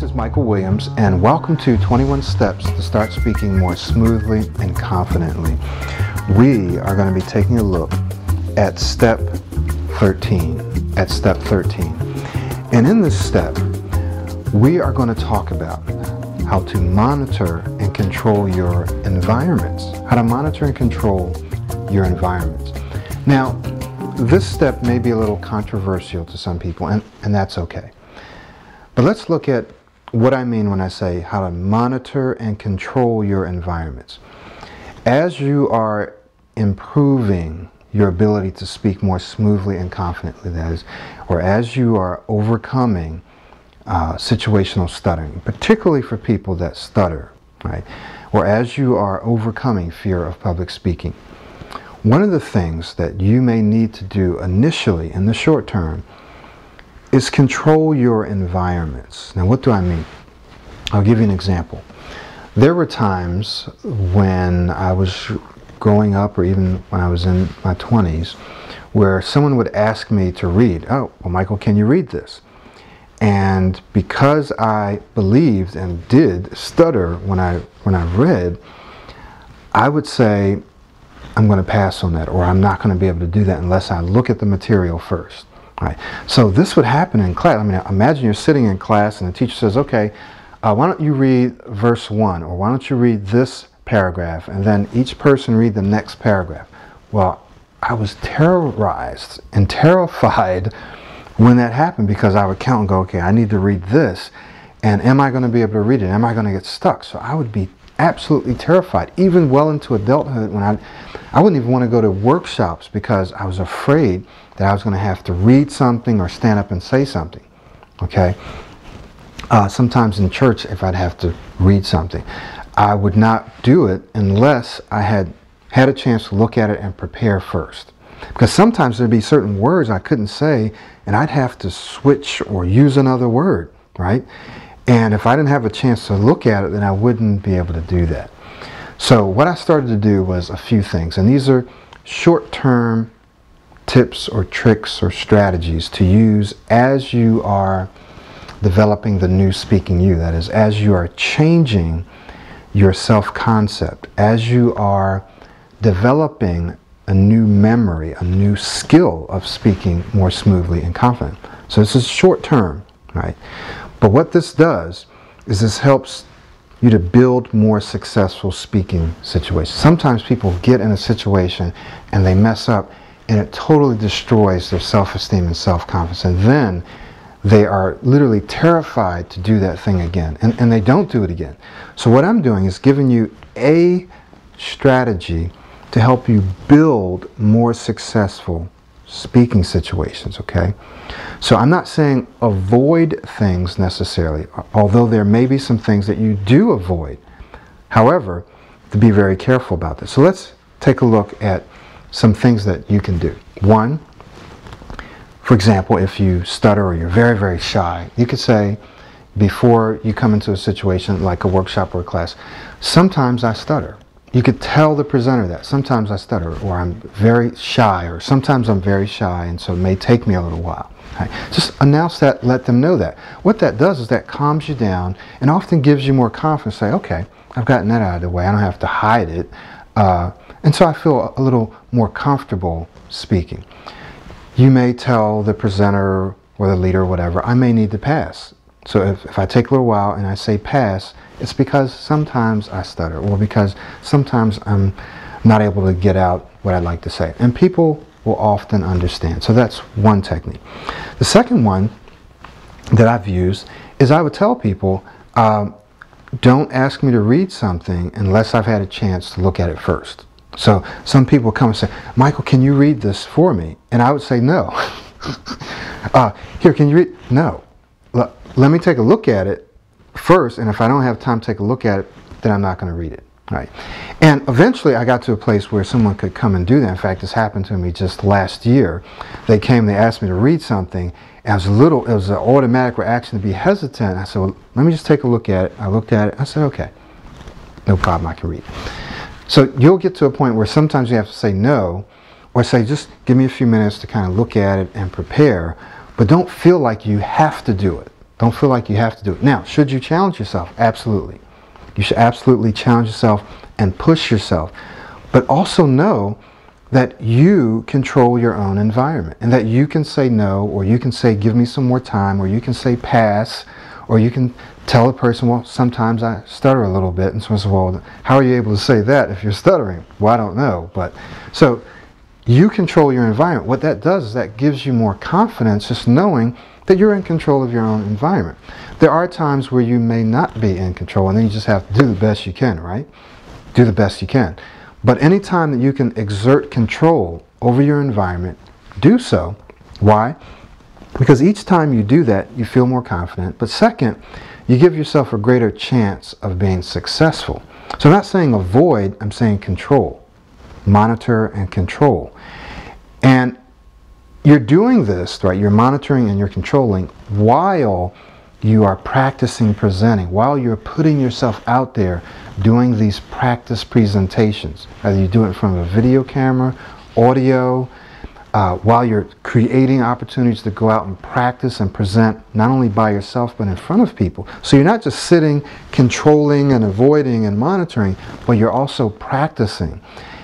this is Michael Williams, and welcome to 21 Steps to Start Speaking More Smoothly and Confidently. We are going to be taking a look at step 13. And in this step, we are going to talk about how to monitor and control your environments. How to monitor and control your environments. Now, this step may be a little controversial to some people, and that's okay. But let's look at what I mean when I say how to monitor and control your environments. As you are improving your ability to speak more smoothly and confidently, that is, or as you are overcoming situational stuttering, particularly for people that stutter, right? Or as you are overcoming fear of public speaking, one of the things that you may need to do initially in the short term is control your environments. Now, what do I mean? I'll give you an example. There were times when I was growing up, or even when I was in my 20s, where someone would ask me to read. Oh, well, Michael, can you read this? And because I believed and did stutter when I read, I would say, I'm going to pass on that, or I'm not going to be able to do that unless I look at the material first. Right. So this would happen in class. I mean, imagine you're sitting in class and the teacher says, okay, why don't you read verse 1, or why don't you read this paragraph, and then each person read the next paragraph. Well, I was terrorized and terrified when that happened, because I would count and go, okay, I need to read this, and am I going to be able to read it? Am I going to get stuck? So I would be absolutely terrified, even well into adulthood, when I wouldn't even want to go to workshops because I was afraid that I was going to have to read something or stand up and say something. Okay? Sometimes in church, if I'd have to read something, I would not do it unless I had a chance to look at it and prepare first. Because sometimes there'd be certain words I couldn't say, and I'd have to switch or use another word, right? And if I didn't have a chance to look at it, then I wouldn't be able to do that. So what I started to do was a few things, and these are short-term tips or tricks or strategies to use as you are developing the new speaking you. That is, as you are changing your self-concept, as you are developing a new memory, a new skill of speaking more smoothly and confident. So this is short-term, right? But what this does is this helps you to build more successful speaking situations. Sometimes people get in a situation and they mess up, and it totally destroys their self-esteem and self-confidence. And then they are literally terrified to do that thing again. And they don't do it again. So what I'm doing is giving you a strategy to help you build more successful speaking situations, okay? So I'm not saying avoid things necessarily, although there may be some things that you do avoid. However, to be very careful about this. So let's take a look at some things that you can do. One, for example, if you stutter or you're very, very shy, you could say, before you come into a situation like a workshop or a class, sometimes I stutter. You could tell the presenter that. Sometimes I stutter, or I'm very shy, or sometimes I'm very shy, and so it may take me a little while. Okay? Just announce that, let them know that. What that does is that calms you down and often gives you more confidence. Say, okay, I've gotten that out of the way. I don't have to hide it. And so I feel a little more comfortable speaking. You may tell the presenter or the leader or whatever, I may need to pass. So if I take a little while and I say pass, it's because sometimes I stutter, or because sometimes I'm not able to get out what I'd like to say. And people will often understand. So that's one technique. The second one that I've used is I would tell people, don't ask me to read something unless I've had a chance to look at it first. So some people come and say, Michael, can you read this for me? And I would say, no. Here, can you read? No. Let me take a look at it first, and if I don't have time to take a look at it, then I'm not going to read it. Right? And eventually I got to a place where someone could come and do that. In fact, this happened to me just last year. They came, they asked me to read something, and it was an automatic reaction to be hesitant. I said, well, let me just take a look at it. I looked at it, I said, okay, no problem, I can read it. So you'll get to a point where sometimes you have to say no, or say, just give me a few minutes to kind of look at it and prepare, but don't feel like you have to do it. Don't feel like you have to do it. Now, should you challenge yourself? Absolutely. You should absolutely challenge yourself and push yourself. But also know that you control your own environment and that you can say no, or you can say give me some more time, or you can say pass, or you can tell a person, well, sometimes I stutter a little bit. And so, well, how are you able to say that if you're stuttering? Well, I don't know. But so you control your environment. What that does is that gives you more confidence, just knowing that you're in control of your own environment. There are times where you may not be in control, and then you just have to do the best you can, right? Do the best you can. But anytime that you can exert control over your environment, do so. Why? Because each time you do that, you feel more confident. But second, you give yourself a greater chance of being successful. So I'm not saying avoid, I'm saying control. Monitor and control. And you're doing this, right? You're monitoring and you're controlling while you are practicing presenting, while you're putting yourself out there doing these practice presentations. Either you do it in front of a video camera, audio, while you're creating opportunities to go out and practice and present not only by yourself but in front of people. So you're not just sitting, controlling and avoiding and monitoring, but you're also practicing.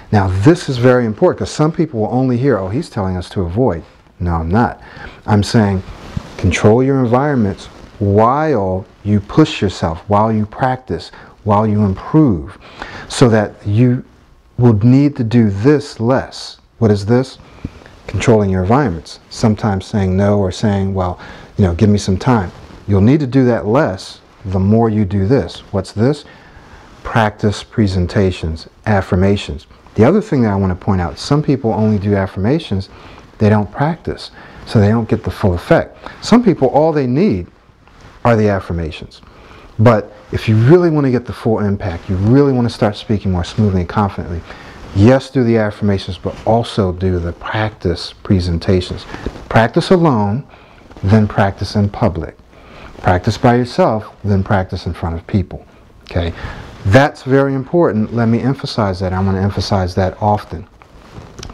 Now this is very important because some people will only hear, oh, he's telling us to avoid. No, I'm not. I'm saying control your environments while you push yourself, while you practice, while you improve, so that you will need to do this less. What is this? Controlling your environments. Sometimes saying no or saying, well, give me some time. You'll need to do that less the more you do this. What's this? Practice presentations, affirmations. The other thing that I want to point out, some people only do affirmations, they don't practice, so they don't get the full effect. Some people, all they need are the affirmations. But if you really want to get the full impact, you really want to start speaking more smoothly and confidently, yes, do the affirmations, but also do the practice presentations. Practice alone, then practice in public. Practice by yourself, then practice in front of people. Okay? That's very important. Let me emphasize that. I'm going to emphasize that often.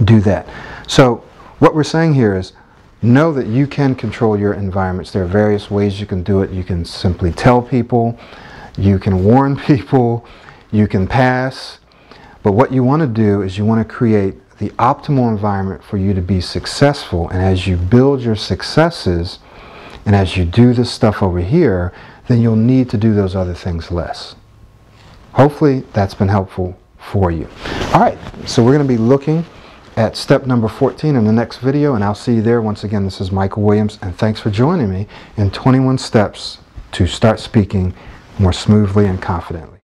Do that. So what we're saying here is know that you can control your environments. There are various ways you can do it. You can simply tell people. You can warn people. You can pass. But what you want to do is you want to create the optimal environment for you to be successful. And as you build your successes, and as you do this stuff over here, then you'll need to do those other things less. Hopefully that's been helpful for you. All right, so we're going to be looking at step number 14 in the next video, and I'll see you there. Once again, this is Michael Williams, and thanks for joining me in 21 steps to start speaking more smoothly and confidently.